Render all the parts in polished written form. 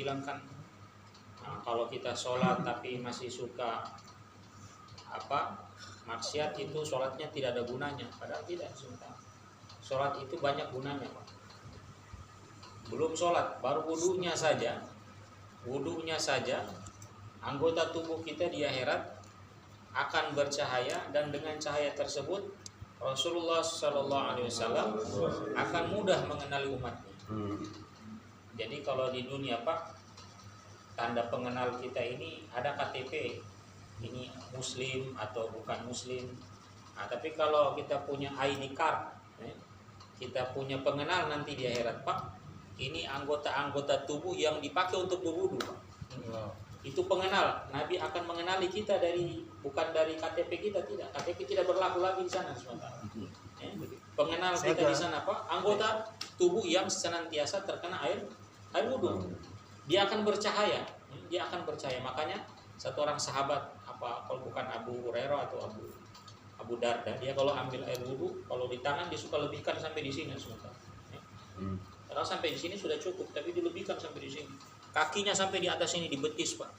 bilang kan, kalau kita sholat tapi masih suka maksiat, itu sholatnya tidak ada gunanya. Padahal tidak, sebentar. Sholat itu banyak gunanya, Pak. Belum sholat, baru wudunya saja, anggota tubuh kita di akhirat akan bercahaya, dan dengan cahaya tersebut Rasulullah SAW akan mudah mengenali umatnya. Jadi kalau di dunia, Pak, tanda pengenal kita ini ada KTP, ini muslim atau bukan muslim. Tapi kalau kita punya ID card, kita punya pengenal nanti di akhirat, Pak, ini anggota-anggota tubuh yang dipakai untuk berwudu, Pak. Itu pengenal. Nabi akan mengenali kita bukan dari KTP kita, tidak. KTP tidak berlaku lagi di sana sementara. Pengenal kita di sana, Pak, anggota tubuh yang senantiasa terkena air wudu. Dia akan bercahaya. Makanya satu orang sahabat, kalau bukan Abu Hurairah atau Abu Darda, dia kalau ambil air wudu, kalau di tangan dia suka lebihkan sampai di sini sementara. Kalau sampai di sini sudah cukup, tapi dilebihkan sampai di sini. Kakinya sampai di atas ini, di betis, Pak.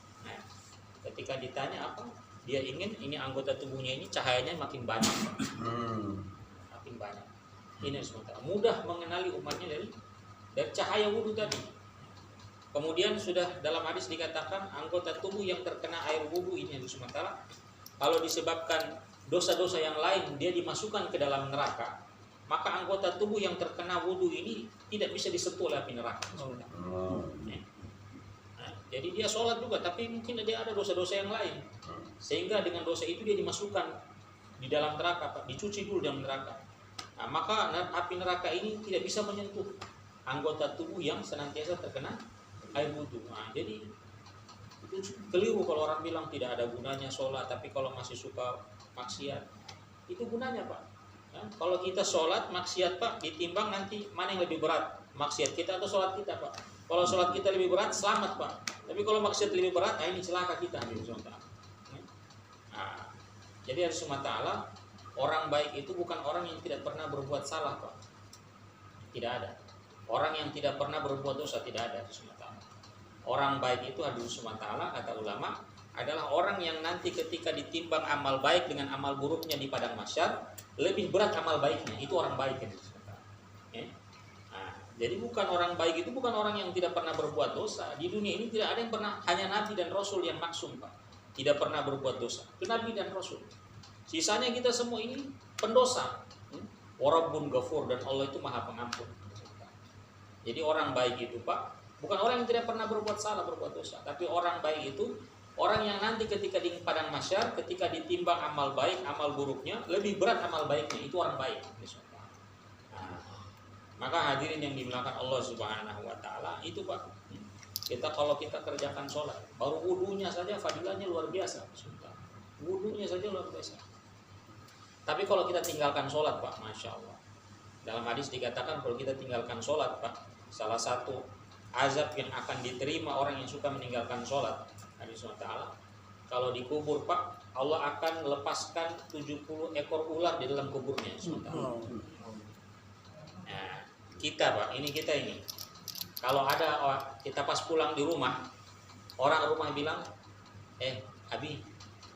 Ketika ditanya apa, dia ingin ini anggota tubuhnya ini cahayanya makin banyak, Pak. Makin banyak. Ini sementara mudah mengenali umatnya dari cahaya wudu tadi. Kemudian sudah dalam hadis dikatakan anggota tubuh yang terkena air wudu ini sementara kalau disebabkan dosa-dosa yang lain dia dimasukkan ke dalam neraka, maka anggota tubuh yang terkena wudu ini tidak bisa disentuh oleh api neraka. Jadi dia sholat juga, tapi mungkin dia ada dosa-dosa yang lain, sehingga dengan dosa itu dia dimasukkan di dalam neraka, Pak, dicuci dulu dalam neraka. Maka api neraka ini tidak bisa menyentuh anggota tubuh yang senantiasa terkena air wudu. Jadi itu keliru kalau orang bilang tidak ada gunanya sholat, tapi kalau masih suka maksiat, itu gunanya, Pak. Kalau kita sholat maksiat, Pak, ditimbang nanti mana yang lebih berat, maksiat kita atau sholat kita, Pak. Kalau sholat kita lebih berat, selamat, Pak. Tapi kalau maksiat lebih berat, ini celaka kita. Jadi Allah SWT, orang baik itu bukan orang yang tidak pernah berbuat salah, Pak. Tidak ada. Orang yang tidak pernah berbuat dosa, tidak ada. Orang baik itu Allah SWT, kata ulama, adalah orang yang nanti ketika ditimbang amal baik dengan amal buruknya di padang mahsyar, lebih berat amal baiknya. Itu orang baik. Jadi bukan orang baik itu bukan orang yang tidak pernah berbuat dosa. Di dunia ini tidak ada yang pernah, hanya Nabi dan Rasul yang maksum, Pak, tidak pernah berbuat dosa. Itu Nabi dan Rasul. Sisanya kita semua ini pendosa. Warabbun ghafur, dan Allah itu Maha Pengampun. Jadi orang baik itu, Pak, bukan orang yang tidak pernah berbuat salah, berbuat dosa, tapi orang baik itu orang yang nanti ketika di padang mahsyar, ketika ditimbang amal baik, amal buruknya, lebih berat amal baiknya. Itu orang baik. Maka hadirin yang dimuliakan Allah Subhanahu wa taala, itu, Pak, kalau kita kerjakan sholat, baru wudunya saja fadilahnya luar biasa. Wudunya saja luar biasa. Tapi kalau kita tinggalkan sholat, Pak, Masya Allah, dalam hadis dikatakan kalau kita tinggalkan sholat, Pak, salah satu azab yang akan diterima orang yang suka meninggalkan sholat, hadis Allah, kalau dikubur, Pak, Allah akan lepaskan 70 ekor ular di dalam kuburnya. Kita, Pak, kita ini kalau ada kita pas pulang di rumah, orang rumah bilang, Abi,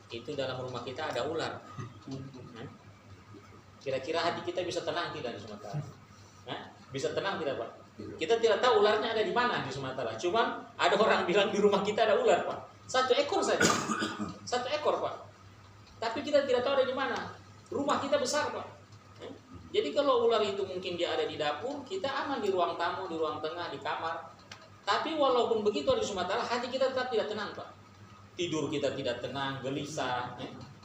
itu dalam rumah kita ada ular. Kira-kira hati kita bisa tenang tidak di Sumatera? Bisa tenang tidak, Pak? Kita tidak tahu ularnya ada di mana di Sumatera. Cuman ada orang bilang di rumah kita ada ular, Pak. 1 ekor saja, 1 ekor, Pak. Tapi kita tidak tahu ada di mana. Rumah kita besar, Pak. Jadi kalau ular itu mungkin dia ada di dapur, kita aman di ruang tamu, di ruang tengah, di kamar. Tapi walaupun begitu di Sumatera, hati kita tetap tidak tenang, Pak. Tidur kita tidak tenang, gelisah.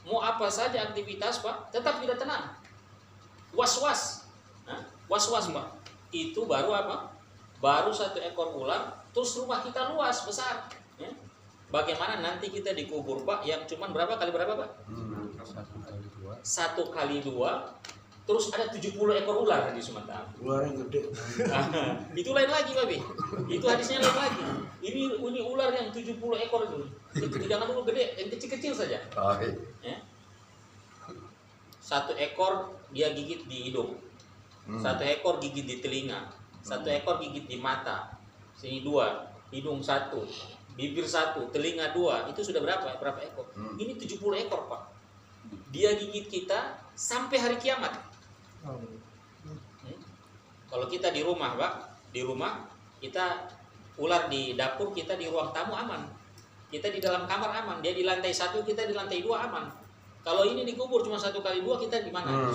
Mau apa saja aktivitas, Pak, tetap tidak tenang. Was-was. Was-was, Pak. Itu baru apa? Baru 1 ekor ular, terus rumah kita luas, besar. Bagaimana nanti kita dikubur, Pak, yang cuman berapa kali berapa, Pak? 1 kali 2. Terus ada 70 ekor ular di Sumatera. Ular yang gede. Itu lain lagi, Babi. Itu hadisnya lain lagi. Ini ular yang 70 ekor itu. Jangan dulu gede, yang kecil-kecil saja. Ya. 1 ekor dia gigit di hidung. 1 ekor gigit di telinga. 1 ekor gigit di mata. Sini 2. hidung 1, bibir 1, telinga 2, itu sudah berapa? Berapa ekor? Ini 70 ekor, Pak. Dia gigit kita sampai hari kiamat. Kalau kita di rumah, Pak, di rumah kita ular di dapur, kita di ruang tamu aman. Kita di dalam kamar aman. Dia di lantai 1, kita di lantai 2 aman. Kalau ini dikubur cuma 1 kali 2, kita di mana?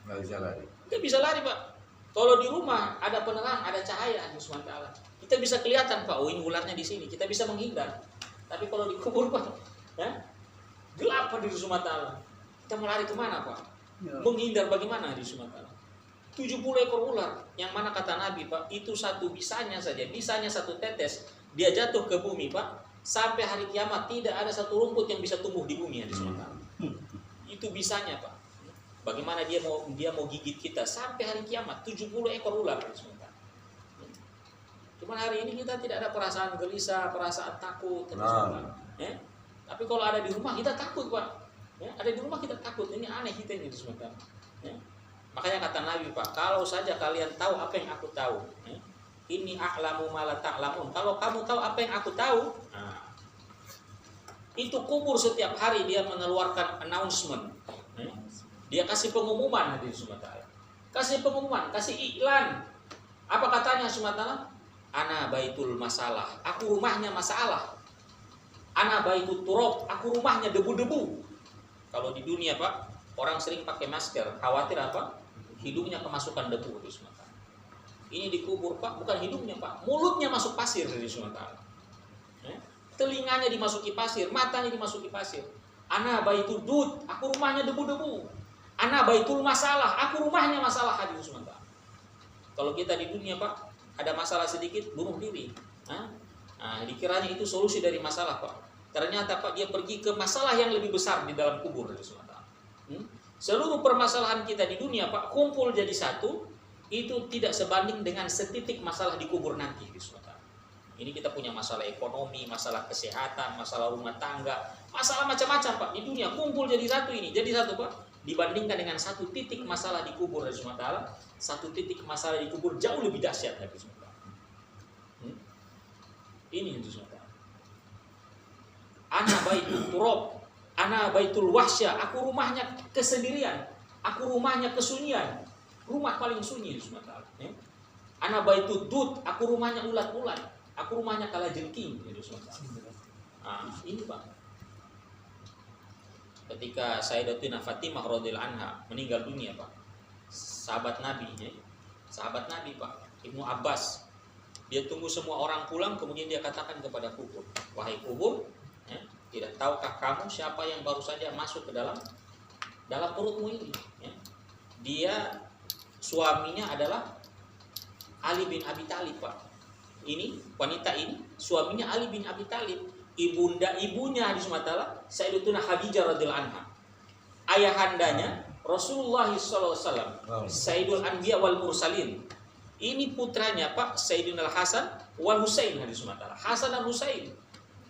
Nggak bisa lari. Nggak bisa lari, Pak. Kalau di rumah ada penerang, ada cahaya Allah SWT. Kita bisa kelihatan, Pak, oh ini ularnya di sini. Kita bisa menghindar. Tapi kalau dikubur, Pak, ya, gelap Pak di SWT. Kita mau lari kemana, Pak? Menghindar bagaimana di SWT? 70 ekor ular, yang mana kata Nabi, Pak, itu satu bisanya saja, bisanya 1 tetes, dia jatuh ke bumi, Pak, sampai hari kiamat tidak ada satu rumput yang bisa tumbuh di bumi ya di Sumatera. Itu bisanya, Pak. Bagaimana dia mau gigit kita sampai hari kiamat, 70 ekor ular di Sumatera. Cuman hari ini kita tidak ada perasaan gelisah, perasaan takut, ya. Tapi kalau ada di rumah kita takut, Pak. Ya, ada di rumah kita takut. Ini aneh kita ini di Sumatera. Ya. Makanya kata Nabi, Pak, kalau saja kalian tahu apa yang aku tahu, ya, ini a'lamu ma la ta'lamun. Kalau kamu tahu apa yang aku tahu, nah, itu kubur setiap hari dia mengeluarkan announcement. Ya. Dia kasih pengumuman di Sumatera. Kasih pengumuman, kasih iklan. Apa katanya Sumatera? Ana baitul masalah. Aku rumahnya masalah. Ana baitul turab. Aku rumahnya debu-debu. Kalau di dunia, Pak, orang sering pakai masker, khawatir apa? Hidungnya kemasukan debu di Sumatera. Ini dikubur, Pak, bukan hidungnya, Pak, mulutnya masuk pasir di Sumatera. Ya? Telinganya dimasuki pasir, matanya dimasuki pasir. Ana baitul dud, aku rumahnya debu-debu. Ana baitul masalah, aku rumahnya masalah di Sumatera. Kalau kita di dunia, Pak, ada masalah sedikit, bunuh diri. Nah, dikiranya itu solusi dari masalah, Pak. Ternyata, Pak, dia pergi ke masalah yang lebih besar di dalam kubur di Sumatera. Seluruh permasalahan kita di dunia, Pak, kumpul jadi satu, itu tidak sebanding dengan setitik masalah di kubur nanti di Sumatera. Ini kita punya masalah ekonomi, masalah kesehatan, masalah rumah tangga, masalah macam-macam, Pak, di dunia kumpul jadi satu ini, jadi satu, Pak. Dibandingkan dengan satu titik masalah di kubur di Sumatera, satu titik masalah di kubur jauh lebih dahsyat dari Sumatera. Ini di Sumatera. Ana baitul turab. Ana baitul wahsya, aku rumahnya kesendirian, aku rumahnya kesunyian, rumah paling sunyi di Sumatera. Ana baitul dud, aku rumahnya ulat-ulat, aku rumahnya kalajengking di Sumatera. Nah, ini, Pak. Ketika Sayyidatina Fatimah radhiyallahu anha meninggal dunia, Pak, sahabat Nabi, sahabat Nabi, Pak, Ibnu Abbas, dia tunggu semua orang pulang, kemudian dia katakan kepada kubur, wahai kubur, tidak tahukah kamu siapa yang baru saja masuk ke dalam perutmu ini? Ya. Dia suaminya adalah Ali bin Abi Thalib, Pak. Ini wanita ini suaminya Ali bin Abi Thalib, ibunya di Sumatera Sayyidatuna Khadijah radhiyallahu anha. Ayahandanya Rasulullah SAW, Sayyidul Anbiya wal Mursalin. Ini putranya, Pak, Sayyidina Hasan wal Husain di Sumatera. Hasan dan Husain.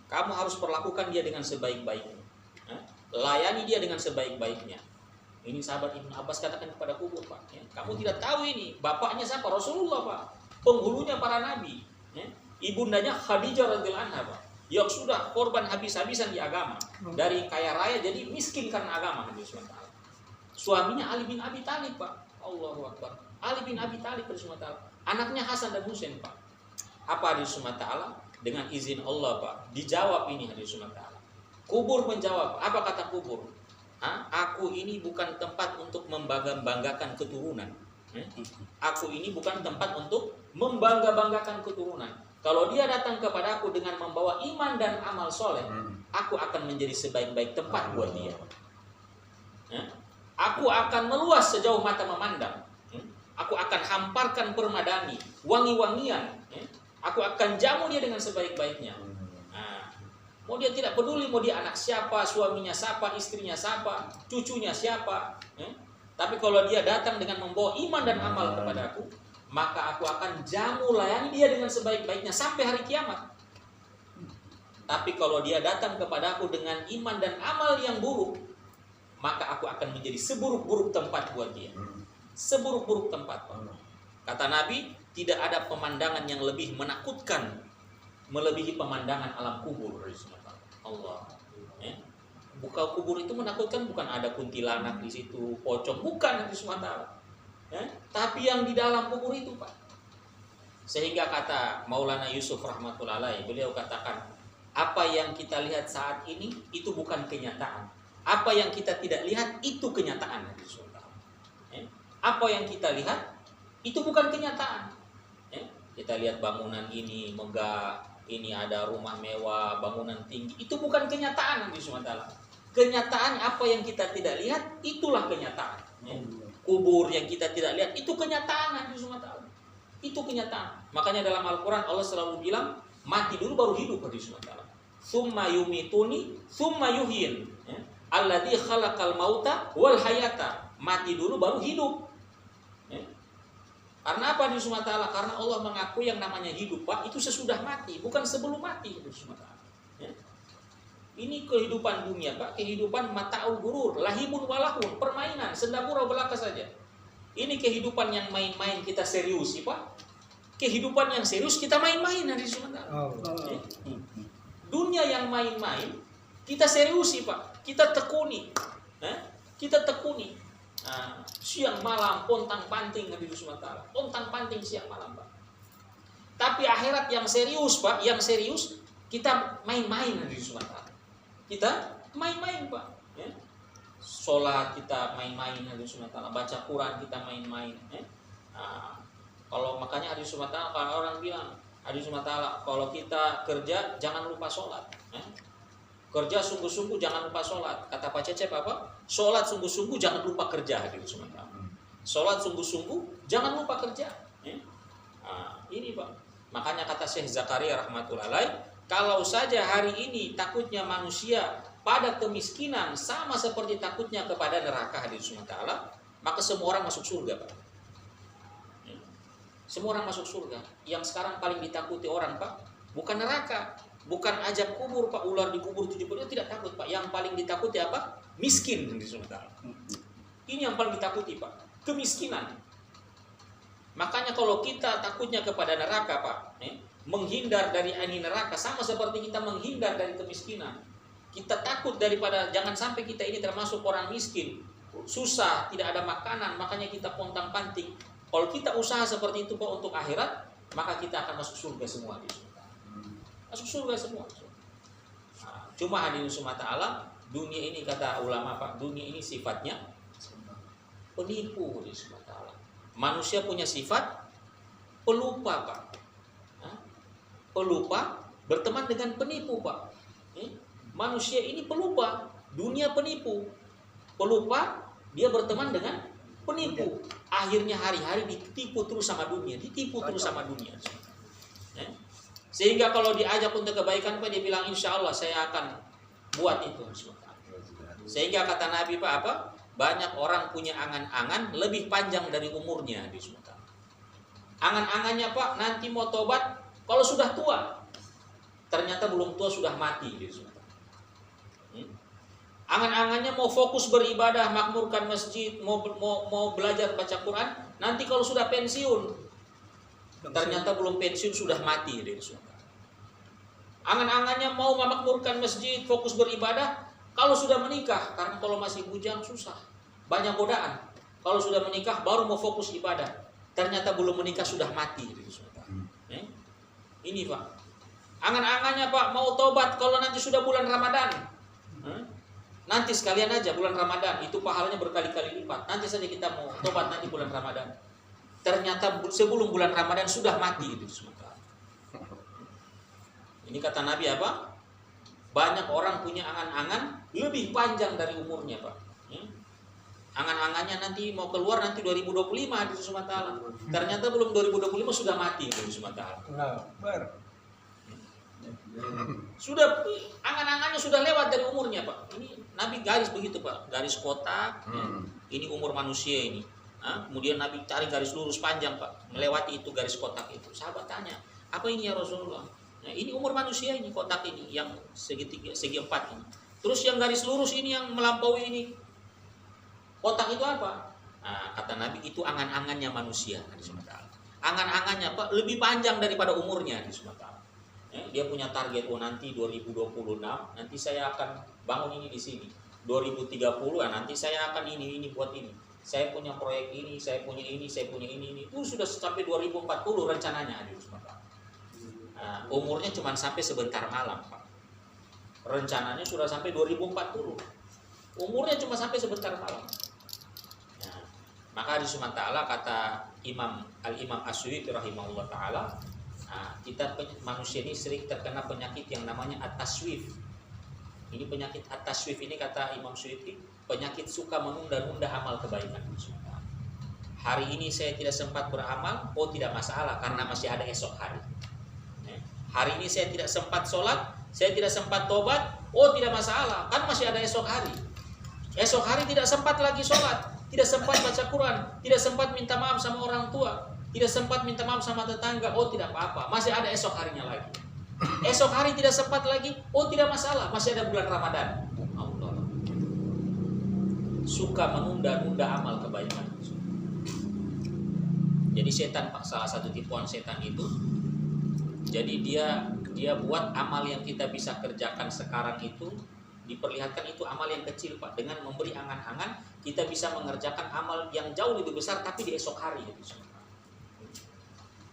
Kamu harus perlakukan dia dengan sebaik-baiknya. Layani dia dengan sebaik-baiknya. Ini sahabat Ibnu Abbas katakan kepada kubur, Pak. Kamu tidak tahu ini. Bapaknya siapa? Rasulullah, Pak. Penghulunya para nabi. Ibundanya Khadijah radhiyallahu anha, Pak. Yang sudah korban habis-habisan di agama. Dari kaya raya jadi miskin karena agama. Suaminya Ali bin Abi Thalib, Pak. Allahu Akbar. Ali bin Abi Thalib di Sumatera. Anaknya Hasan dan Husain, Pak. Apa di Sumatera? Dengan izin Allah, Pak, dijawab ini hadis Sumatera. Kubur menjawab. Apa kata kubur? Aku ini bukan tempat untuk membangga-banggakan keturunan. Aku ini bukan tempat untuk membangga-banggakan keturunan. Kalau dia datang kepada aku dengan membawa iman dan amal soleh, aku akan menjadi sebaik-baik tempat buat dia. Aku akan meluas sejauh mata memandang. Aku akan hamparkan permadani, wangi-wangian. Aku akan jamu dia dengan sebaik-baiknya. Mau dia tidak peduli, mau dia anak siapa, suaminya siapa, istrinya siapa, cucunya siapa. Tapi kalau dia datang dengan membawa iman dan amal kepada aku, maka aku akan jamu layani dia dengan sebaik-baiknya sampai hari kiamat. Tapi kalau dia datang kepada aku dengan iman dan amal yang buruk, maka aku akan menjadi seburuk-buruk tempat buat dia. Seburuk-buruk tempat. Kata Nabi, tidak ada pemandangan yang lebih menakutkan melebihi pemandangan alam kubur. Allah. Ya. Buka kubur itu menakutkan, bukan ada kuntilanak di situ, pocong, bukan Nabi SWT. Ya. Tapi yang di dalam kubur itu, Pak. Sehingga kata Maulana Yusuf rahmatullahi alaih, beliau katakan, apa yang kita lihat saat ini itu bukan kenyataan. Apa yang kita tidak lihat itu kenyataan. Apa yang kita lihat itu bukan kenyataan. Kita lihat bangunan ini megah, ini ada rumah mewah, bangunan tinggi, itu bukan kenyataan Nabi SWT. Kenyataan apa yang kita tidak lihat itulah kenyataan. Kubur yang kita tidak lihat itu kenyataan Nabi SWT. Itu kenyataan. Makanya dalam Al-Quran Allah selalu bilang mati dulu baru hidup Nabi SWT. Summa yumituni, summa yuhyin. Alladzi khalaqal mauta wal hayata. Mati dulu baru hidup. Karena apa di SWT? Karena Allah mengakui yang namanya hidup, Pak, itu sesudah mati, bukan sebelum mati di SWT. Ini kehidupan dunia, Pak, kehidupan mata'ul gurur, lahibun walahun, permainan, sendagura belaka saja. Ini kehidupan yang main-main kita serius, Pak. Kehidupan yang serius kita main-main di SWT. Dunia yang main-main kita serius, Pak. Kita tekuni. Kita tekuni. Siang malam pontang panting Nabi SWT. Pontang panting siang malam, Pak. Tapi akhirat yang serius, Pak, yang serius kita main-main Nabi SWT. Kita main-main, Pak. Ya. Sholat kita main-main Nabi SWT. Baca Quran kita main-main. Kalau makanya Nabi SWT, kalau orang bilang Nabi SWT, kalau kita kerja jangan lupa sholat. Kerja sungguh-sungguh jangan lupa sholat. Kata Pak Cecep apa? Sholat sungguh-sungguh jangan lupa kerja. Sholat sungguh-sungguh jangan lupa kerja. Ini Pak. Makanya kata Syekh Zakaria rahmatullahi alaih, kalau saja hari ini takutnya manusia pada kemiskinan sama seperti takutnya kepada neraka hadis Allah, maka semua orang masuk surga, Pak. Semua orang masuk surga. Yang sekarang paling ditakuti orang, Pak, bukan neraka. Bukan ajab kubur, Pak, ular di kubur 70 itu tidak takut, Pak. Yang paling ditakuti apa? Miskin di sementara. Ini yang paling ditakuti, Pak. Kemiskinan. Makanya kalau kita takutnya kepada neraka, Pak, menghindar dari ini neraka sama seperti kita menghindar dari kemiskinan. Kita takut daripada jangan sampai kita ini termasuk orang miskin, susah, tidak ada makanan, makanya kita pontang-panting. Kalau kita usaha seperti itu, Pak, untuk akhirat, maka kita akan masuk surga semua di surga. Masuk surga semua. Cuma hadirin semata alam, dunia ini kata ulama, Pak, dunia ini sifatnya penipu di semata alam. Manusia punya sifat pelupa, Pak. Pelupa berteman dengan penipu, Pak. Manusia ini pelupa, dunia penipu. Pelupa, dia berteman dengan penipu. Akhirnya hari-hari ditipu terus sama dunia, ditipu terus sama dunia. Sehingga kalau diajak untuk kebaikan, Pak, dia bilang insya Allah saya akan buat itu. Sehingga kata Nabi, Pak, apa? Banyak orang punya angan-angan lebih panjang dari umurnya di surga. Angan-angannya, Pak, nanti mau tobat kalau sudah tua. Ternyata belum tua sudah mati di surga. Angan-angannya mau fokus beribadah, makmurkan masjid, mau belajar baca Quran, nanti kalau sudah pensiun. Ternyata belum pensiun sudah mati di surga. Angan-angannya mau memakmurkan masjid, fokus beribadah, kalau sudah menikah, karena kalau masih bujang susah, banyak godaan. Kalau sudah menikah baru mau fokus ibadah, ternyata belum menikah sudah mati di surga. Ini, Pak. Angan-angannya, Pak, mau tobat kalau nanti sudah bulan Ramadan. Nanti sekalian aja bulan Ramadan, itu pahalanya berkali-kali lipat. Nanti saja kita mau tobat nanti bulan Ramadan. Ternyata sebelum bulan Ramadan sudah mati itu semua. Ini kata Nabi apa? Banyak orang punya angan-angan lebih panjang dari umurnya, Pak. Angan-angannya nanti mau keluar nanti 2025 di Sumatera. Ternyata belum 2025 sudah mati di Sumatera. Sudah angan-angannya sudah lewat dari umurnya, Pak. Ini Nabi garis begitu, Pak. Garis kotak. Ini umur manusia ini. Kemudian Nabi cari garis lurus panjang, Pak, melewati itu garis kotak itu. Sahabat tanya, apa ini ya Rasulullah? Nah, ini umur manusia ini, kotak ini yang segi 4 ini. Terus yang garis lurus ini yang melampaui ini, kotak itu apa? Nah, kata Nabi itu angan-angannya manusia. angan-angannya Pak lebih panjang daripada umurnya di Sumatera. Dia punya target, nanti 2026 nanti saya akan bangun ini di sini. 2030 nanti saya akan ini buat ini. Saya punya proyek ini, saya punya ini. Itu sudah sampai 2040 rencananya di Sumatera. Umurnya cuma sampai sebentar malam Pak. Rencananya sudah sampai 2040. Umurnya cuma sampai sebentar malam. Nah, maka di Sumatera kata Imam As-Suyuti rahimahullah taala, kita manusia ini sering terkena penyakit yang namanya at-taswif. Ini penyakit at-taswif ini kata Imam Suyuti, penyakit suka menunda-nunda amal kebaikan. Hari ini saya tidak sempat beramal, tidak masalah karena masih ada esok hari. Hari ini saya tidak sempat sholat, saya tidak sempat tobat, tidak masalah, kan masih ada esok hari. Esok hari tidak sempat lagi sholat, tidak sempat baca Quran, tidak sempat minta maaf sama orang tua, tidak sempat minta maaf sama tetangga, tidak apa-apa, masih ada esok harinya lagi. Esok hari tidak sempat lagi, tidak masalah, masih ada bulan Ramadan. Allah. Suka menunda-nunda amal kebaikan. Jadi setan Pak, salah satu tipuan setan itu, jadi dia buat amal yang kita bisa kerjakan sekarang itu, diperlihatkan itu amal yang kecil Pak, dengan memberi angan-angan kita bisa mengerjakan amal yang jauh lebih besar tapi di esok hari.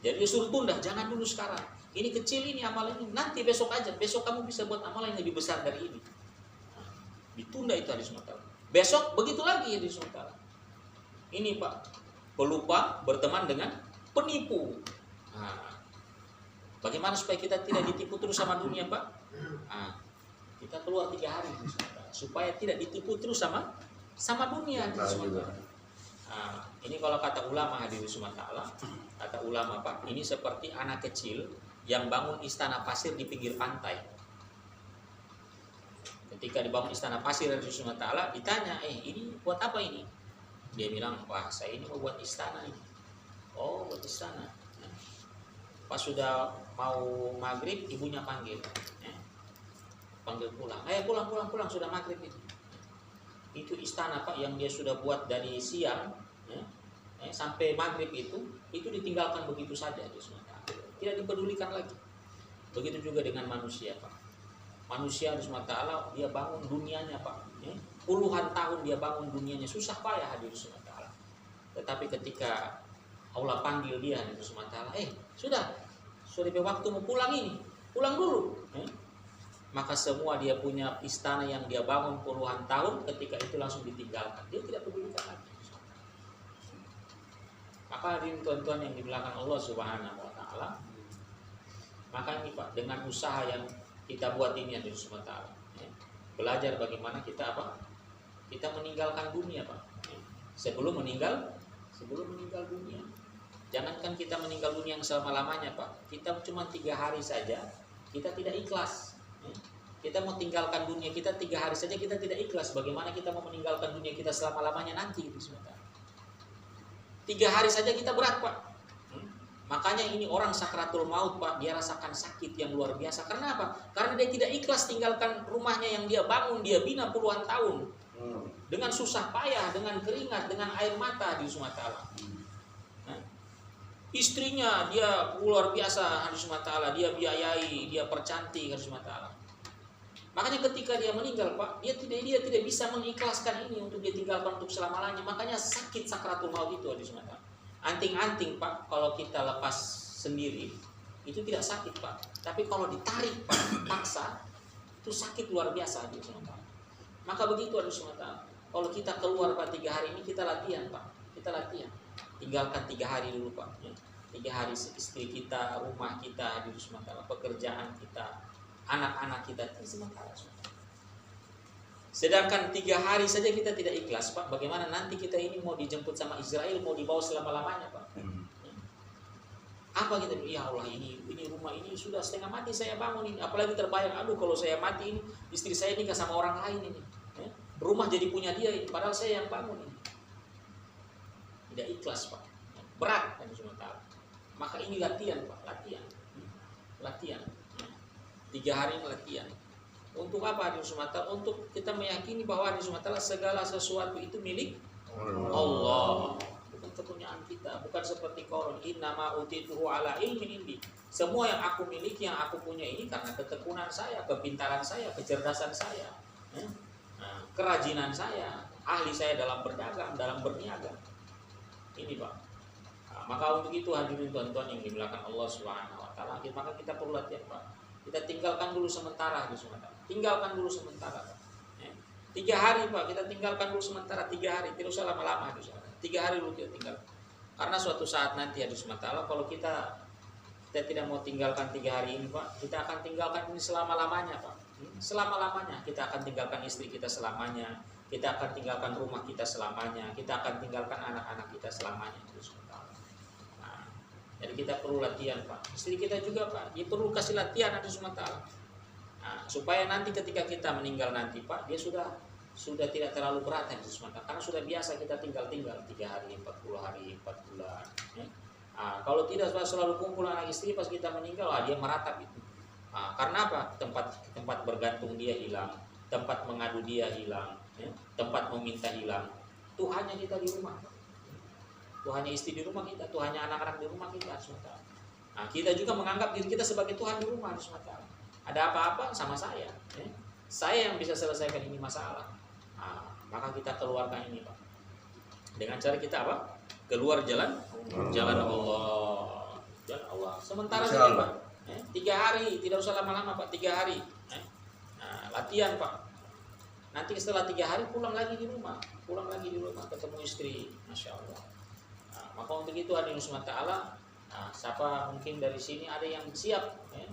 Jadi disuruh tunda, jangan dulu sekarang. Ini kecil ini amal ini, nanti besok aja. Besok kamu bisa buat amal yang lebih besar dari ini. Ditunda itu di Sumatera. Besok begitu lagi di Sumatera. Ini Pak, pelupa berteman dengan penipu. Bagaimana supaya kita tidak ditipu terus sama dunia Pak? Kita keluar 3 hari di Sumatera, supaya tidak ditipu terus sama dunia di Sumatera. Ini kalau kata ulama di Sumatera, kata ulama Pak, ini seperti anak kecil yang bangun istana pasir di pinggir pantai. Ketika dibangun istana pasir di Sumatera, ditanya, ini buat apa ini? Dia bilang, wah saya ini mau buat istana ini. Oh, buat istana. Pas sudah mau maghrib, ibunya panggil, panggil pulang. Pulang, sudah maghrib itu. Itu istana Pak yang dia sudah buat dari siang sampai maghrib itu ditinggalkan begitu saja di Sumatera. Tidak dipedulikan lagi. Begitu juga dengan manusia Pak. Manusia di Sumatera dia bangun dunianya Pak. Puluhan tahun dia bangun dunianya, susah payah di Sumatera. Tetapi ketika Allah panggil dia di Sumatera, sudah waktu mau pulang ini, pulang dulu. Maka semua dia punya istana yang dia bangun puluhan tahun, ketika itu langsung ditinggalkan. Dia tidak pedulikan lagi. Maka hadirin tuan-tuan yang dimuliakan Allah Subhanahu wa taala, maka ini Pak, dengan usaha yang kita buat ini di Sumatera, belajar bagaimana kita kita meninggalkan dunia Pak. Sebelum meninggal dunia. Jangankan kita meninggal dunia yang selama-lamanya Pak, kita cuma 3 hari saja kita tidak ikhlas. Kita mau tinggalkan dunia kita 3 hari saja kita tidak ikhlas. Bagaimana kita mau meninggalkan dunia kita selama-lamanya nanti di Sumatera? 3 hari saja kita berat Pak. Makanya ini orang sakratul maut Pak, dia rasakan sakit yang luar biasa. Karena apa? Karena dia tidak ikhlas tinggalkan rumahnya yang dia bangun, dia bina puluhan tahun. Dengan susah payah, dengan keringat, dengan air mata di Sumatera. Istrinya dia luar biasa di Sumatera, dia biayai, dia percantik di Sumatera. Makanya ketika dia meninggal Pak, dia tidak bisa mengikhlaskan ini untuk dia tinggalkan untuk selama-lamanya. Makanya sakit sakratul maut itu di Sumatera. Anting-anting Pak, kalau kita lepas sendiri itu tidak sakit Pak. Tapi kalau ditarik Pak, paksa, itu sakit luar biasa di Sumatera. Maka begitu di Sumatera. Kalau kita keluar Pak 3 hari ini kita latihan Pak. Kita latihan. Tinggalkan 3 hari dulu Pak. 3 hari istri kita, rumah kita di Sumatera, pekerjaan kita, anak-anak kita di Sumatera. Sedangkan 3 hari saja kita tidak ikhlas Pak. Bagaimana nanti kita ini mau dijemput sama Israel, mau dibawa selama-lamanya Pak? Apa kita? Ya Allah, ini rumah ini sudah setengah mati saya bangun ini. Apalagi terbayang, aduh kalau saya mati ini istri saya nikah sama orang lain ini. Rumah jadi punya dia, padahal saya yang bangun ini. Tidak ikhlas Pak. Berat kan Sumatera. Maka ini latihan Pak, latihan. 3 hari latihan. Untuk apa di Sumatera? Untuk kita meyakini bahwa di Sumatera segala sesuatu itu milik Allah, bukan kepunyaan kepunyaan kita, bukan seperti Qarun. Innama utituhu ala ilmin indi. Semua yang aku miliki, yang aku punya ini karena ketekunan saya, kepintaran saya, kecerdasan saya, kerajinan saya, ahli saya dalam berdagang, dalam berniaga. Ini Pak. Nah, maka untuk itu hadirin tuan-tuan yang dimuliakan Allah Subhanahu wa taala, maka kita perlu latihan Pak. Kita tinggalkan dulu sementara itu sementara. Tinggalkan dulu sementara Pak. 3 hari Pak, kita tinggalkan dulu sementara 3 hari, tidak usah lama-lama itu. 3 hari dulu kita tinggal. Karena suatu saat nanti ada sementara kalau kita tidak mau tinggalkan 3 hari ini Pak, kita akan tinggalkan ini selama-lamanya Pak. Selama-lamanya kita akan tinggalkan istri kita selamanya, kita akan tinggalkan rumah kita selamanya, kita akan tinggalkan anak-anak kita selamanya itu sementara. Nah, jadi kita perlu latihan Pak. Istri kita juga Pak, dia perlu kasih latihan itu sementara. Nah, supaya nanti ketika kita meninggal nanti Pak, dia sudah tidak terlalu berat itu sementara, karena sudah biasa kita tinggal 3 hari, 40 hari, 4 bulan. Ya. Nah, kalau tidak selalu kumpul anak istri pas kita meninggal, dia meratap itu. Nah, karena apa? Tempat bergantung dia hilang, tempat mengadu dia hilang, ya. Tempat meminta hilang. Tuhannya kita di rumah, Tuhannya istri di rumah kita, Tuhannya anak-anak di rumah kita sementara. Nah, kita juga menganggap diri kita sebagai Tuhan di rumah sementara. Ada apa-apa sama saya, ya. Saya yang bisa selesaikan ini masalah. Nah, maka kita keluarkan ini Pak. Dengan cara kita apa? Keluar jalan Allah. Jalan Allah. Sementara saja Pak. 3 hari, tidak usah lama-lama Pak. 3 hari. Nah, latihan Pak. Nanti setelah 3 hari pulang lagi di rumah. Ketemu istri, Masya Allah. Nah, maka untuk itu hadirin subhanahu wa ta'ala. Nah, siapa mungkin dari sini ada yang siap, ya?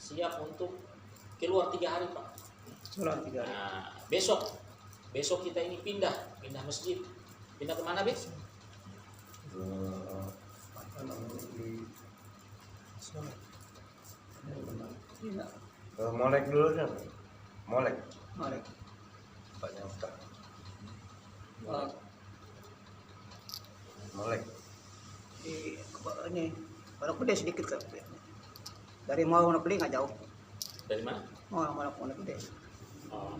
Siap untuk keluar 3 hari Pak. Nah, besok kita ini pindah masjid. Pindah kemana Bes? Molek dulu kan? Molek. Banyak Ustaz. Molek. Ini Pondok Gede sedikit kan. Dari mau Pondok Gede nggak jauh. Dari mana? Mau Pondok Gede. Oh,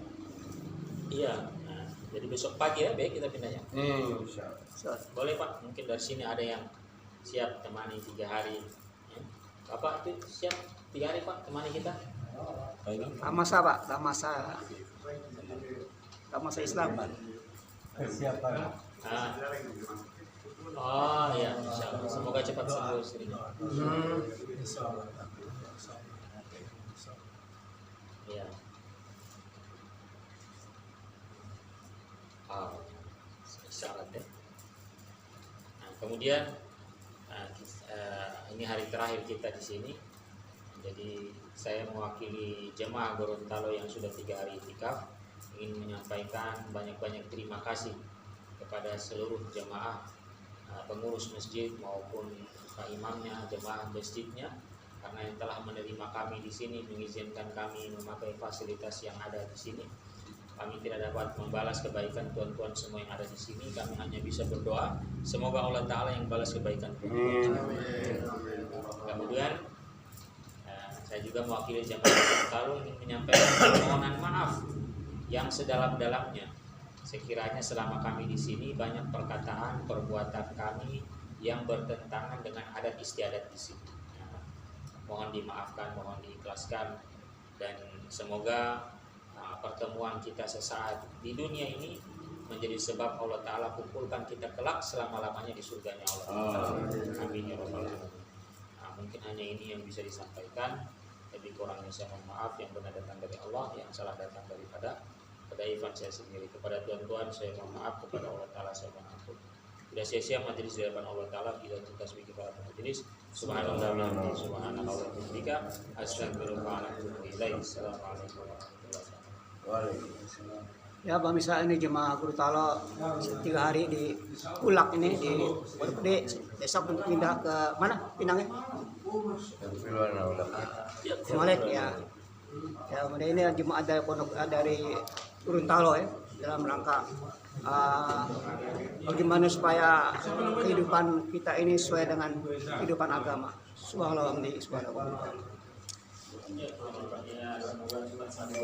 iya. Nah, jadi besok pagi ya, kita pindahnya. Boleh Pak, mungkin dari sini ada yang siap temani 3 hari. Ya. Bapak itu siap 3 hari Pak, temani kita. Tamasa Pak, Tamasa Islam Pak. Persiapan. Nah. Oh ya, insyaallah. Semoga cepat sembuh istrinya. Iya. Syarat ya. Nah, kemudian ini hari terakhir kita di sini. Jadi saya mewakili jemaah Gorontalo yang sudah 3 hari itikaf ingin menyampaikan banyak-banyak terima kasih kepada seluruh jemaah, pengurus masjid maupun pak imamnya, jemaah masjidnya, karena yang telah menerima kami di sini, mengizinkan kami memakai fasilitas yang ada di sini. Kami tidak dapat membalas kebaikan tuan-tuan semua yang ada di sini. Kami hanya bisa berdoa semoga Allah Ta'ala yang balas kebaikan tuan-tuan. Kemudian saya juga mewakili jemaah Gorontalo ingin menyampaikan permohonan maaf yang sedalam-dalamnya. Sekiranya selama kami di sini banyak perkataan, perbuatan kami yang bertentangan dengan adat istiadat di sini. Mohon dimaafkan, mohon diikhlaskan, dan semoga pertemuan kita sesaat di dunia ini menjadi sebab Allah Ta'ala kumpulkan kita kelak selama-lamanya di surganya Allah Ta'ala. Amin ya rabbal alamin. Mungkin hanya ini yang bisa disampaikan. Lebih kurangnya saya mohon maaf, yang benar datang dari Allah, yang salah datang daripada kedaifan saya sendiri. Kepada tuan-tuan saya mohon maaf, kepada Allah Ta'ala saya mohon ampun. Tidak sia-sia majelis di hadapan Allah Ta'ala bila kita sebagai para majelis. Subhanallah wa bihamdihi, astagfirullahaladzim. Assalamualaikum warahmatullahi wabarakatuh. Ya Bang, misal ini jemaah Gorontalo 3 hari di Ulak ini di Pondok Gede, besok untuk pindah ke mana pindahnya? Molek ya. Ya, kemudian ini jemaah dari Pondok dari Gorontalo ya, dalam rangka bagaimana supaya kehidupan kita ini sesuai dengan kehidupan agama. Subhanallah.